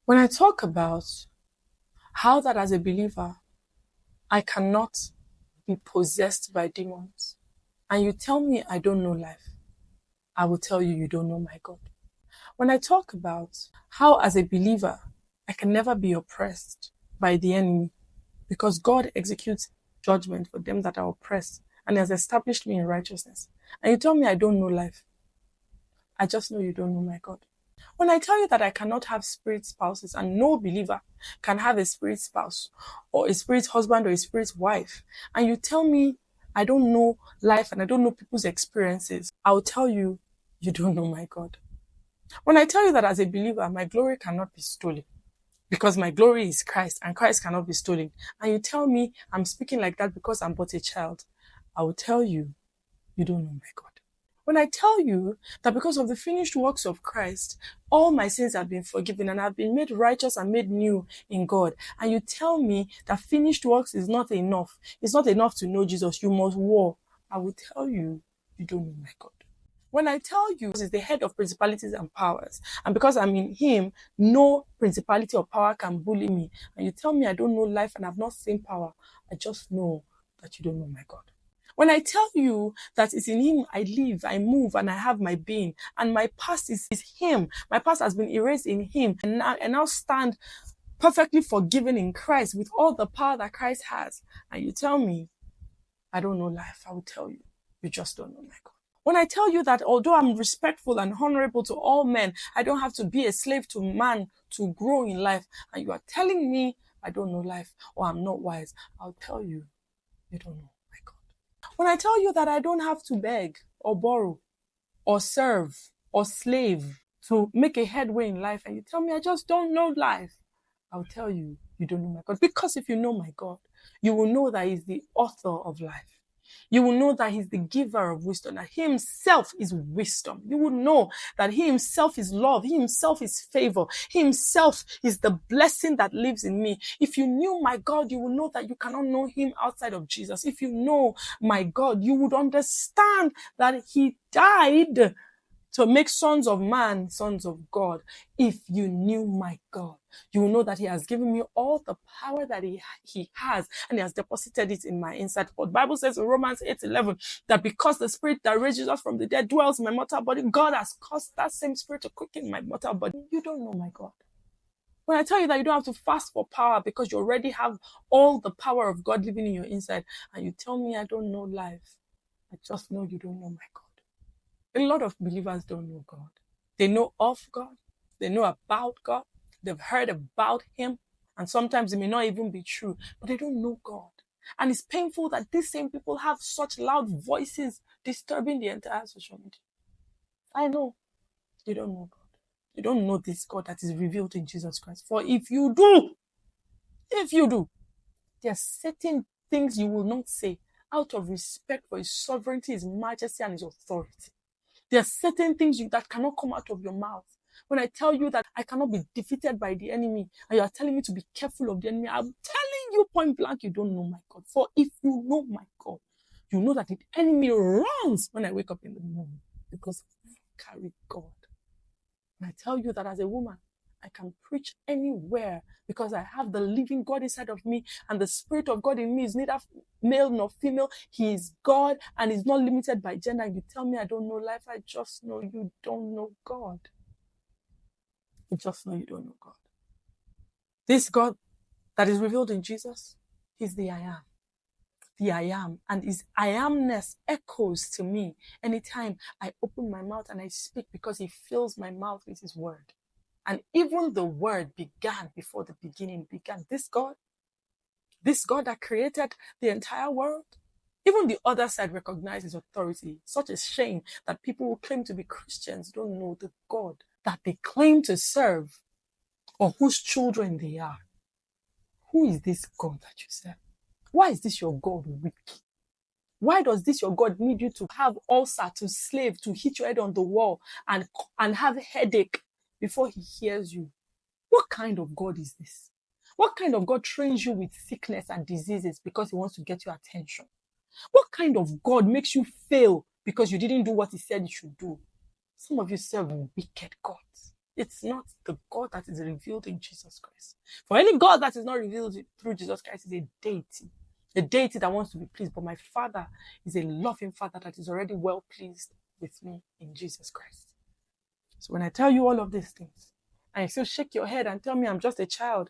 When I talk about how that as a believer, I cannot be possessed by demons, and you tell me I don't know life, I will tell you you don't know my God. When I talk about how as a believer, I can never be oppressed by the enemy because God executes judgment for them that are oppressed and has established me in righteousness, and you tell me I don't know life, I just know you don't know my God. When I tell you that I cannot have spirit spouses and no believer can have a spirit spouse or a spirit husband or a spirit wife, and you tell me I don't know life and I don't know people's experiences, I'll tell you, you don't know my God. When I tell you that as a believer, my glory cannot be stolen because my glory is Christ and Christ cannot be stolen, and you tell me I'm speaking like that because I'm but a child, I will tell you, you don't know my God. When I tell you that because of the finished works of Christ, all my sins have been forgiven and I've been made righteous and made new in God, and you tell me that finished works is not enough, it's not enough to know Jesus, you must war, I will tell you, you don't know my God. When I tell you he's the head of principalities and powers, and because I'm in him, no principality or power can bully me, and you tell me I don't know life and I've not seen power, I just know that you don't know my God. When I tell you that it's in him I live, I move, and I have my being, and my past is him, my past has been erased in him, and now stand perfectly forgiven in Christ with all the power that Christ has, and you tell me I don't know life, I will tell you, you just don't know my God. When I tell you that although I'm respectful and honorable to all men, I don't have to be a slave to man to grow in life, and you are telling me I don't know life or I'm not wise, I'll tell you, you don't know my God. When I tell you that I don't have to beg or borrow or serve or slave to make a headway in life, and you tell me I just don't know life, I'll tell you, you don't know my God. Because if you know my God, you will know that he's the author of life. You will know that he's the giver of wisdom, that he himself is wisdom. You will know that he himself is love. He himself is favor. He himself is the blessing that lives in me. If you knew my God, you will know that you cannot know him outside of Jesus. If you know my God, you would understand that he died to make sons of man, sons of God. If you knew my God, you will know that he has given me all the power that he has, and he has deposited it in my inside. But the Bible says in Romans 8:11 that because the spirit that raises us from the dead dwells in my mortal body, God has caused that same spirit to quicken my mortal body. You don't know my God. When I tell you that you don't have to fast for power because you already have all the power of God living in your inside, and you tell me I don't know life, I just know you don't know my God. A lot of believers don't know God. They know of God. They know about God. They've heard about him. And sometimes it may not even be true, but they don't know God. And it's painful that these same people have such loud voices disturbing the entire social media. I know you don't know God. You don't know this God that is revealed in Jesus Christ. For if you do, there are certain things you will not say out of respect for his sovereignty, his majesty, and his authority. There are certain things that cannot come out of your mouth. When I tell you that I cannot be defeated by the enemy, and you are telling me to be careful of the enemy, I'm telling you point blank, you don't know my God. For if you know my God, you know that the enemy runs when I wake up in the morning because I carry God. And I tell you that as a woman, I can preach anywhere because I have the living God inside of me, and the Spirit of God in me is neither male nor female. He is God and is not limited by gender. And you tell me I don't know life, I just know you don't know God. I just know you don't know God. This God that is revealed in Jesus, he's the I am. The I am, and his I amness echoes to me anytime I open my mouth and I speak, because he fills my mouth with his word. And even the word began before the beginning began. This God that created the entire world, even the other side recognizes authority. Such a shame that people who claim to be Christians don't know the God that they claim to serve or whose children they are. Who is this God that you serve? Why is this your God weak? Why does this your God need you to have ulcer, to slave, to hit your head on the wall and have a headache before he hears you? What kind of God is this? What kind of God trains you with sickness and diseases because he wants to get your attention? What kind of God makes you fail because you didn't do what he said you should do? Some of you serve wicked gods. It's not the God that is revealed in Jesus Christ. For any God that is not revealed through Jesus Christ is a deity. A deity that wants to be pleased. But my Father is a loving Father that is already well pleased with me in Jesus Christ. So when I tell you all of these things, and you still shake your head and tell me I'm just a child,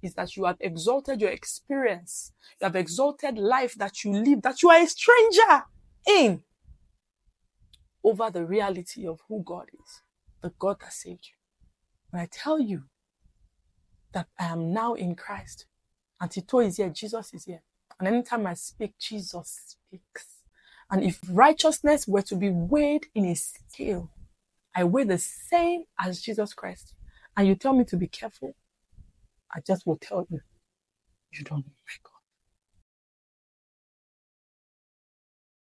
is that you have exalted your experience. You have exalted life that you live, that you are a stranger in, over the reality of who God is, the God that saved you. When I tell you that I am now in Christ, and Tito is here, Jesus is here, and anytime I speak, Jesus speaks. And if righteousness were to be weighed in a scale, I weigh the same as Jesus Christ, and you tell me to be careful, I just will tell you, you don't know my God.